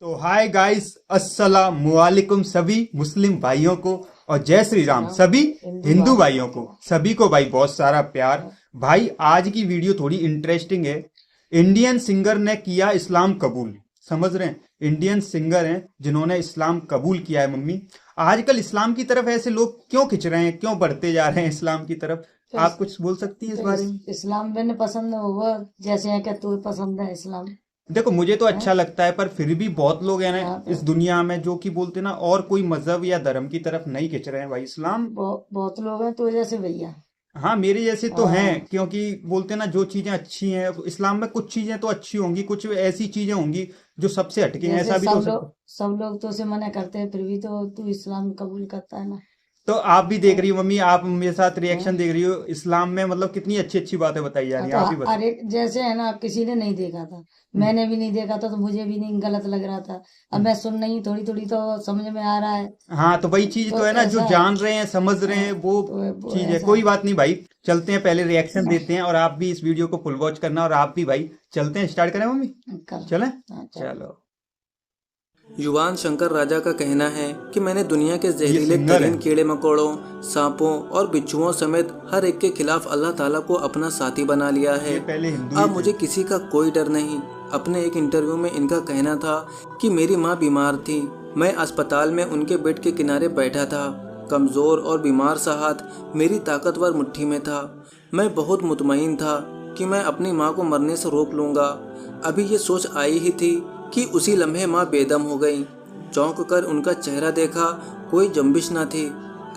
तो hi guys, अस्सलाम वालेकुम सभी मुस्लिम भाइयों को और जय श्री राम सभी हिंदू भाइयों को। सभी को भाई बहुत सारा प्यार। भाई आज की वीडियो थोड़ी इंटरेस्टिंग है। इंडियन सिंगर ने किया इस्लाम कबूल। समझ रहे हैं? इंडियन सिंगर हैं जिन्होंने इस्लाम कबूल किया है। मम्मी, आजकल इस्लाम की तरफ ऐसे लोग क्यों खिंच रहे हैं, क्यों बढ़ते जा रहे हैं इस्लाम की तरफ? तो आप इस, कुछ बोल सकती हैं इस तो बारे में? इस्लाम मैंने पसंद होगा जैसे है कि तू पसंद है इस्लाम। देखो, मुझे तो है। अच्छा लगता है, पर फिर भी बहुत लोग हैं ना हाँ तो इस दुनिया में जो कि बोलते हैं ना, और कोई मजहब या धर्म की तरफ नहीं खिंच रहे हैं भाई इस्लाम। बहुत लोग हैं तो जैसे भैया। हाँ, मेरे जैसे तो हैं, हाँ क्योंकि बोलते हैं ना जो चीजें अच्छी हैं इस्लाम में, कुछ चीजें तो अच्छी होंगी, कुछ ऐसी चीजें होंगी जो सबसे हटके हैं, जैसे ऐसा भी तो हो सकता है। सब लोग तो उसे मना करते हैं फिर भी तो तू इस्लाम कबूल करता है ना। तो आप भी देख हाँ। रही हो मम्मी, आप मेरे साथ रिएक्शन हाँ। देख रही हो, इस्लाम में मतलब कितनी अच्छी अच्छी बातें बताई जा हाँ रही तो हैं, आप ही बताओ। अरे जैसे है ना किसी ने नहीं देखा था। हम्म, मैंने भी नहीं देखा था तो मुझे भी नहीं गलत लग रहा था। अब हम्म। मैं सुन नहीं थोड़ी थोड़ी तो समझ में आ रहा है। हाँ, तो वही चीज तो तो है ना, जो ऐसा है। जान रहे हैं समझ रहे हाँ, हैं वो वो चीज है। ऐसा कोई है। बात नहीं भाई, चलते हैं, पहले रिएक्शन देते हैं और आप भी इस वीडियो को फुल वॉच करना, और आप भी भाई चलते हैं, स्टार्ट करें मम्मी? कर। चलें? हाँ चल। चलो। युवान शंकर राजा का कहना है कि मैंने दुनिया के ये जहरीले सिंगर है। तरीन कीड़े मकोड़ों, सांपों और बिच्छुओं समेत हर एक के खिलाफ अल्लाह ताला को अपना साथी बना लिया है। ये पहले हिंदू ही अब थे। मुझे किसी का कोई डर नहीं। अपने एक इंटरव्यू में इनका कहना था कि मेरी माँ बीमार थी। मैं अस्पताल में उनके बेड के किनारे बैठा था। कमज़ोर और बीमार सा हाथ मेरी ताकतवर मुट्ठी में था। मैं बहुत मुतमईन था कि मैं अपनी माँ को मरने से रोक लूँगा। अभी ये सोच आई ही थी कि उसी लम्हे माँ बेदम हो गई। चौंक कर उनका चेहरा देखा, कोई जंबिश न थी।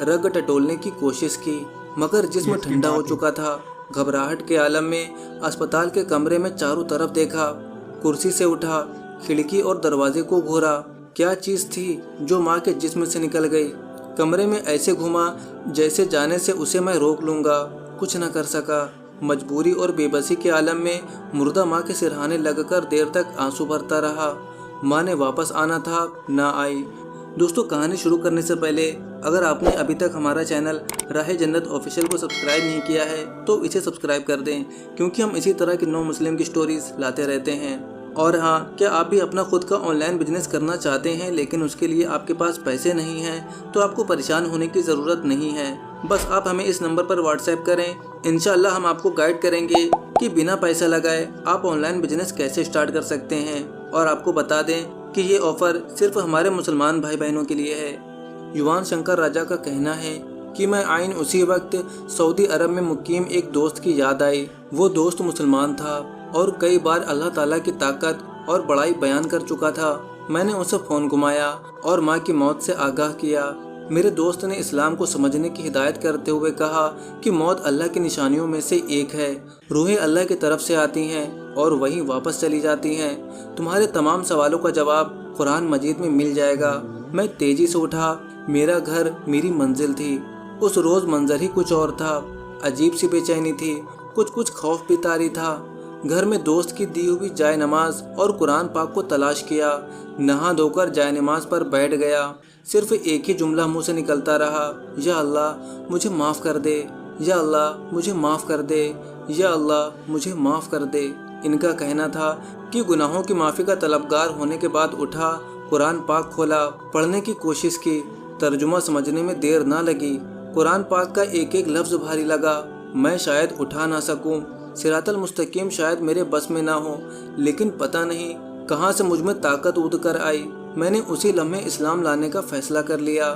रग टटोलने की कोशिश की, मगर ये जिस्म इसकी ठंडा माँ हो थी। चुका था। घबराहट के आलम में अस्पताल के कमरे में चारों तरफ देखा, कुर्सी से उठा, खिड़की और दरवाजे को घूरा। क्या चीज़ थी जो माँ के जिस्म से निकल गई? कमरे में ऐसे घुमा जैसे जाने से उसे मैं रोक लूँगा। कुछ न कर सका। मजबूरी और बेबसी के आलम में मुर्दा माँ के सिरहाने लगकर देर तक आंसू भरता रहा। माँ ने वापस आना था, ना आई। दोस्तों, कहानी शुरू करने से पहले अगर आपने अभी तक हमारा चैनल राह जन्नत ऑफिशियल को सब्सक्राइब नहीं किया है तो इसे सब्सक्राइब कर दें, क्योंकि हम इसी तरह की नो मुस्लिम की स्टोरीज लाते रहते हैं। और हाँ, क्या आप भी अपना खुद का ऑनलाइन बिजनेस करना चाहते हैं लेकिन उसके लिए आपके पास पैसे नहीं हैं? तो आपको परेशान होने की ज़रूरत नहीं है। बस आप हमें इस नंबर पर व्हाट्सएप करें। इंशाल्लाह हम आपको गाइड करेंगे कि बिना पैसा लगाए आप ऑनलाइन बिजनेस कैसे स्टार्ट कर सकते हैं। और आपको बता दें कि ये ऑफ़र सिर्फ हमारे मुसलमान भाई बहनों के लिए है। युवान शंकर राजा का कहना है कि मैं आइन उसी वक्त सऊदी अरब में मुकीम एक दोस्त की याद आई। वो दोस्त मुसलमान था और कई बार अल्लाह ताला की ताकत और बड़ाई बयान कर चुका था। मैंने उसे फ़ोन घुमाया और माँ की मौत से आगाह किया। मेरे दोस्त ने इस्लाम को समझने की हिदायत करते हुए कहा कि मौत अल्लाह की निशानियों में से एक है। रूहें अल्लाह की तरफ से आती हैं और वहीं वापस चली जाती हैं। तुम्हारे तमाम सवालों का जवाब कुरान मजीद में मिल जाएगा। मैं तेजी से उठा। मेरा घर मेरी मंजिल थी। उस रोज़ मंजर ही कुछ और था। अजीब सी बेचैनी थी, कुछ कुछ खौफ भी तारी था। घर में दोस्त की दी हुई जाय नमाज और कुरान पाक को तलाश किया। नहा धोकर जाय नमाज पर बैठ गया। सिर्फ एक ही जुमला मुंह से निकलता रहा, या अल्लाह मुझे माफ़ कर दे, या अल्लाह मुझे माफ़ कर दे, या अल्लाह मुझे माफ़ कर दे। इनका कहना था कि गुनाहों की माफ़ी का तलबगार होने के बाद उठा, कुरान पाक खोला, पढ़ने की कोशिश की। तर्जुमा समझने में देर ना लगी। कुरान पाक का एक एक लफ्ज़ भारी लगा। मैं शायद उठा ना सकूं, सिरातल मुस्तकीम शायद मेरे बस में ना हो, लेकिन पता नहीं कहाँ से मुझ में ताकत उद कर आई। मैंने उसी लम्हे इस्लाम लाने का फैसला कर लिया।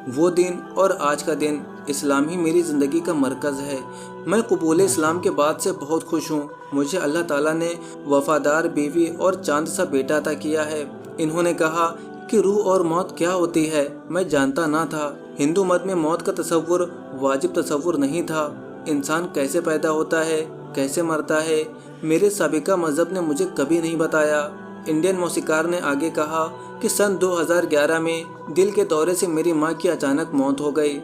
वो दिन और आज का दिन, इस्लाम ही मेरी ज़िंदगी का मरकज़ है। मैं कबूल इस्लाम के बाद से बहुत खुश हूँ। मुझे अल्लाह ताला ने वफ़ादार बीवी और चांद सा बेटा अता किया है। इन्होंने कहा कि रूह और मौत क्या होती है, मैं जानता ना था। हिंदू मत में मौत का तसव्वुर वाजिब तसव्वुर नहीं था। इंसान कैसे पैदा होता है, कैसे मरता है, मेरे साबिका मज़हब ने मुझे कभी नहीं बताया। इंडियन मौसीकार ने आगे कहा कि सन 2011 में दिल के दौरे से मेरी माँ की अचानक मौत हो गई।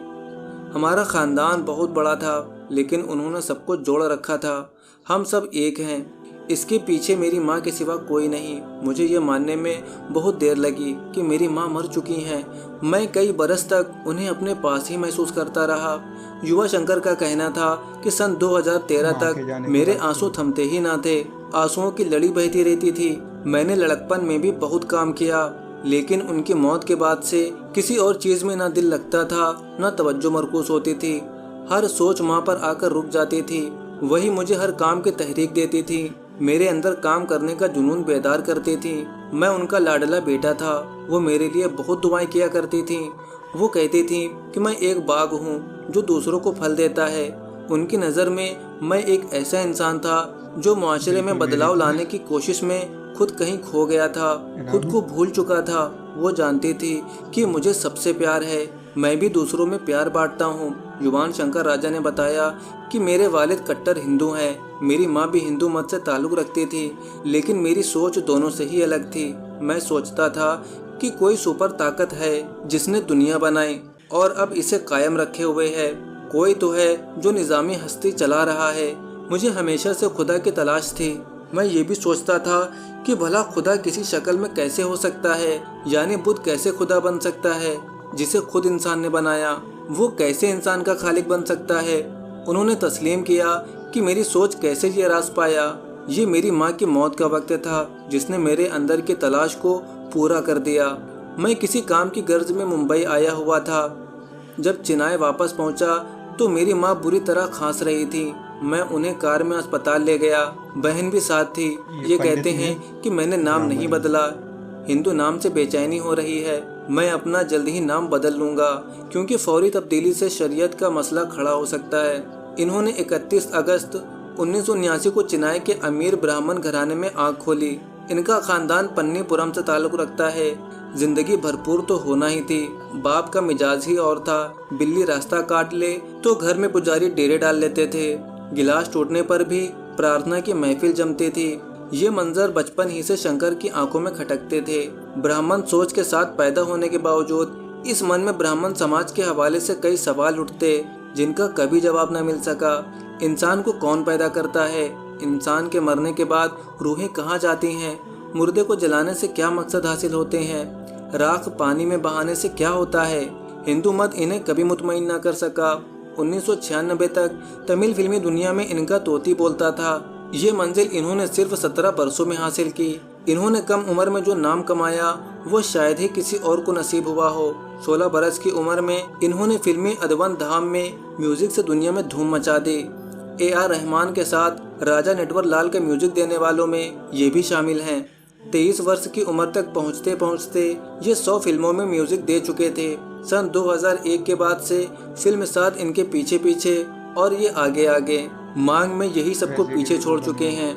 हमारा ख़ानदान बहुत बड़ा था, लेकिन उन्होंने सबको जोड़ रखा था। हम सब एक हैं। इसके पीछे मेरी माँ के सिवा कोई नहीं। मुझे ये मानने में बहुत देर लगी कि मेरी माँ मर चुकी हैं। मैं कई बरस तक उन्हें अपने पास ही महसूस करता रहा। युवा शंकर का कहना था कि सन 2013 माँ के तक जाने के मेरे बाद आंसू से। थमते ही ना थे। आंसुओं की लड़ी बहती रहती थी। मैंने लड़कपन में भी बहुत काम किया, लेकिन उनकी मौत के बाद से किसी और चीज़ में ना दिल लगता था, ना तवज्जो मरकूज होती थी। हर सोच माँ पर आकर रुक जाती थी। वही मुझे हर काम की तहरीक देती थी, मेरे अंदर काम करने का जुनून बेदार करती थी। मैं उनका लाडला बेटा था। वो मेरे लिए बहुत दुआएं किया करती थी। वो कहती थी कि मैं एक बाग हूँ जो दूसरों को फल देता है। उनकी नज़र में मैं एक ऐसा इंसान था जो मुआशरे में बदलाव लाने की कोशिश में खुद कहीं खो गया था, खुद को भूल चुका था। वो जानती थी कि मुझे सबसे प्यार है, मैं भी दूसरों में प्यार बांटता हूँ। युवान शंकर राजा ने बताया कि मेरे वालिद कट्टर हिंदू हैं। मेरी माँ भी हिंदू मत से ताल्लुक़ रखती थी, लेकिन मेरी सोच दोनों से ही अलग थी। मैं सोचता था कि कोई सुपर ताकत है जिसने दुनिया बनाई और अब इसे कायम रखे हुए है। कोई तो है जो निज़ामी हस्ती चला रहा है। मुझे हमेशा से खुदा की तलाश थी। मैं ये भी सोचता था कि भला खुदा किसी शक्ल में कैसे हो सकता है, यानी बुद्ध कैसे खुदा बन सकता है जिसे खुद इंसान ने बनाया। वो कैसे इंसान का खालिक बन सकता है। उन्होंने तस्लीम किया कि मेरी सोच कैसे ये राज पाया। ये मेरी माँ की मौत का वक्त था जिसने मेरे अंदर की तलाश को पूरा कर दिया। मैं किसी काम की गर्ज में मुंबई आया हुआ था। जब चेन्नई वापस पहुंचा तो मेरी माँ बुरी तरह खांस रही थी। मैं उन्हें कार में अस्पताल ले गया। बहन भी साथ थी। ये कहते हैं कि मैंने नाम नहीं बदला। हिंदू नाम से बेचैनी हो रही है। मैं अपना जल्द ही नाम बदल लूँगा, क्योंकि फौरी तब्दीली से शरीयत का मसला खड़ा हो सकता है। इन्होंने 31 अगस्त 1979 को चेन्नई के अमीर ब्राह्मण घराने में आँख खोली। इनका खानदान पन्नीपुरम से ताल्लुक़ रखता है। जिंदगी भरपूर तो होना ही थी। बाप का मिजाज ही और था। बिल्ली रास्ता काट ले तो घर में पुजारी डेरे डाल लेते थे। गिलास टूटने पर भी प्रार्थना की महफिल जमती थी। ये मंजर बचपन ही से शंकर की आंखों में खटकते थे। ब्राह्मण सोच के साथ पैदा होने के बावजूद इस मन में ब्राह्मण समाज के हवाले से कई सवाल उठते जिनका कभी जवाब न मिल सका। इंसान को कौन पैदा करता है? इंसान के मरने के बाद रूहें कहाँ जाती हैं? मुर्दे को जलाने से क्या मकसद हासिल होते हैं? राख पानी में बहाने से क्या होता है? हिंदू मत इन्हें कभी मुतमईन न कर सका। 1996 तक तमिल फिल्मी दुनिया में इनका तोती बोलता था। ये मंजिल इन्होंने सिर्फ 17 बरसों में हासिल की। इन्होंने कम उम्र में जो नाम कमाया वो शायद ही किसी और को नसीब हुआ हो। 16 बरस की उम्र में इन्होंने फिल्मी अदवन धाम में म्यूजिक से दुनिया में धूम मचा दी। AR रहमान के साथ राजा नटवर लाल के म्यूजिक देने वालों में ये भी शामिल हैं। 23 वर्ष की उम्र तक पहुँचते पहुँचते ये 100 फिल्मों में म्यूजिक दे चुके थे। सन 2001 के बाद से फिल्म साथ इनके पीछे पीछे और ये आगे आगे मांग में यही सबको पीछे छोड़ चुके हैं।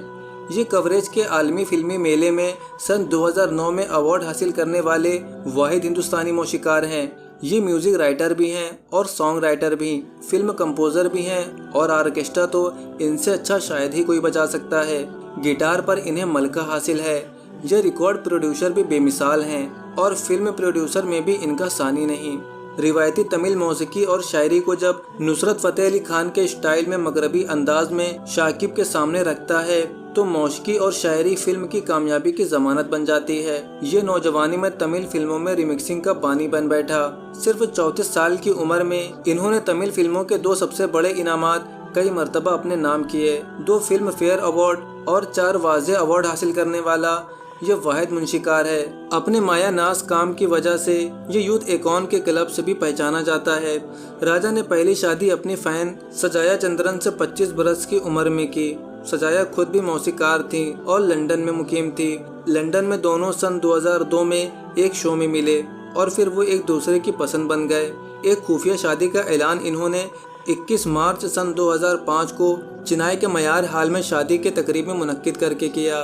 ये कवरेज के आलमी फिल्मी मेले में सन 2009 में अवार्ड हासिल करने वाले वाहिद हिंदुस्तानी मौसीकार हैं। ये म्यूजिक राइटर भी हैं और सॉन्ग राइटर भी, फिल्म कंपोजर भी हैं और ऑर्केस्ट्रा तो इनसे अच्छा शायद ही कोई बजा सकता है। गिटार पर इन्हें मलका हासिल है। ये रिकॉर्ड प्रोड्यूसर भी बेमिसाल हैं और फिल्म प्रोड्यूसर में भी इनका सानी नहीं। रिवायती तमिल मौसीकी और शायरी को जब नुसरत फतेह अली खान के स्टाइल में मगरबी अंदाज में शाकिब के सामने रखता है तो मौसीकी और शायरी फिल्म की कामयाबी की जमानत बन जाती है। ये नौजवानी में तमिल फिल्मों में रिमिक्सिंग का बानी बन बैठा। सिर्फ 34 साल की उम्र में इन्होंने तमिल फिल्मों के 2 सबसे बड़े इनामात कई मरतबा अपने नाम किए। 2 फिल्म फेयर अवार्ड और 4 वाजे अवार्ड हासिल करने वाला ये वाहिद मुंशिकार है। अपने माया नाज काम की वजह से ये यूथ एकॉन के क्लब से भी पहचाना जाता है। राजा ने पहली शादी अपनी फैन सजाया चंद्रन से 25 बरस की उम्र में की। सजाया खुद भी मौसीकार थी और लंदन में मुकीम थी। लंदन में दोनों सन 2002 में एक शो में मिले और फिर वो एक दूसरे की पसंद बन गए। एक खुफिया शादी का ऐलान इन्होंने 21 मार्च सन 2005 को चेन्नई के मयार हाल में शादी के तकरीब में मुनक्किद करके किया।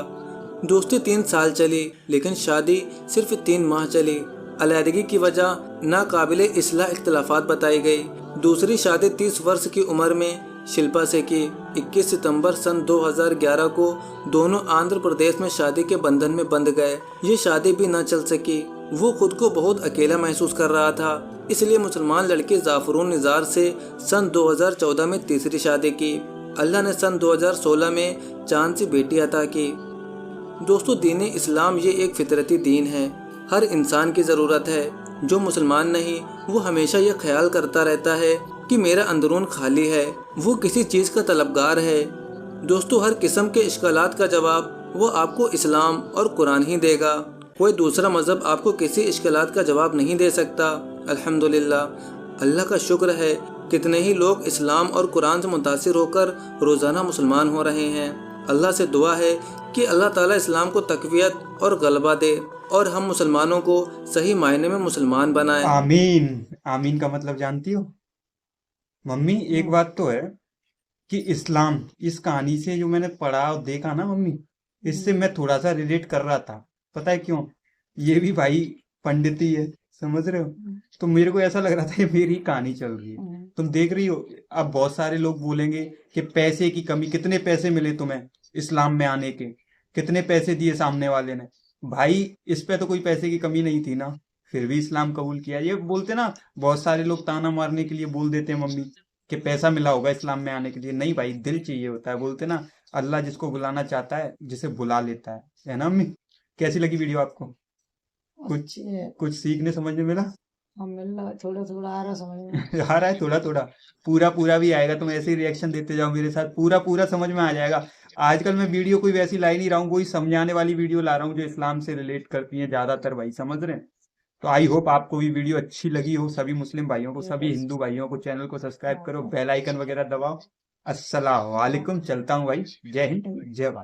दोस्ती 3 साल चली, लेकिन शादी सिर्फ 3 माह चली। अलहदगी की वजह नाकाबिले इस्लाह इख्तलाफात बताई गई। दूसरी शादी 30 वर्ष की उम्र में शिल्पा से की। 21 सितंबर सन 2011 को दोनों आंध्र प्रदेश में शादी के बंधन में बंध गए। ये शादी भी न चल सकी। वो खुद को बहुत अकेला महसूस कर रहा था, इसलिए मुसलमान लड़के जाफरून निज़ार से सन 2014 में तीसरी शादी की। अल्लाह ने सन 2016 में चांद सी बेटी अता की। दोस्तों, दीन इस्लाम ये एक फितरती दीन है। हर इंसान की ज़रूरत है। जो मुसलमान नहीं वो हमेशा ये ख्याल करता रहता है कि मेरा अंदरून खाली है, वो किसी चीज़ का तलबगार है। दोस्तों, हर किस्म के इश्कालात का जवाब वो आपको इस्लाम और कुरान ही देगा। कोई दूसरा मज़हब आपको किसी इश्किलात का जवाब नहीं दे सकता। अल्हम्दुलिल्लाह, अल्लाह का शुक्र है कितने ही लोग इस्लाम और कुरान से मुतासिर होकर रोज़ाना मुसलमान हो रहे हैं। अल्लाह से दुआ है कि अल्लाह ताला इस्लाम को तक़वियत और गलबा दे और हम मुसलमानों को सही मायने में मुसलमान बनाए। आमीन। आमीन का मतलब जानती हो मम्मी? एक बात तो है कि इस्लाम, इस कहानी से जो मैंने पढ़ा और देखा ना मम्मी, इससे मैं थोड़ा सा रिलेट कर रहा था। पता है क्यों? ये भी भाई पंडित ही है, समझ रहे हो? तो मेरे को ऐसा लग रहा था ये मेरी कहानी चल रही है। तुम देख रही हो, अब बहुत सारे लोग बोलेंगे कि पैसे की कमी, कितने पैसे मिले तुम्हें इस्लाम में आने के, कितने पैसे दिए सामने वाले ने? भाई इस पे तो कोई पैसे की कमी नहीं थी ना, फिर भी इस्लाम कबूल किया। ये बोलते ना, बहुत सारे लोग ताना मारने के लिए बोल देते हैं मम्मी कि पैसा मिला होगा इस्लाम में आने के लिए। नहीं भाई, दिल चाहिए होता है। बोलते ना, अल्लाह जिसको बुलाना चाहता है जिसे बुला लेता है ना मम्मी? कैसी लगी वीडियो आपको? कुछ अच्छी है। कुछ सीखने समझने मिला? हाँ, मिल रहा है, थोड़ा थोड़ा आ रहा समझ में। आ रहा है थोड़ा थोड़ा? पूरा पूरा भी आएगा? तुम ऐसे ही रिएक्शन देते जाओ मेरे साथ, पूरा पूरा समझ में आ जाएगा। आजकल मैं वीडियो कोई वैसी ला ही नहीं रहा हूँ, कोई समझाने वाली वीडियो ला रहा हूँ जो इस्लाम से रिलेट करती है ज्यादातर, भाई समझ रहे हैं? तो आई होप आपको भी वीडियो अच्छी लगी हो। सभी मुस्लिम भाइयों को, सभी हिंदू भाइयों को चैनल को सब्सक्राइब करो, बेल आइकन वगैरह दबाओ। अस्सलाम वालेकुम, चलता हूँ भाई। जय हिंद, जय भारत।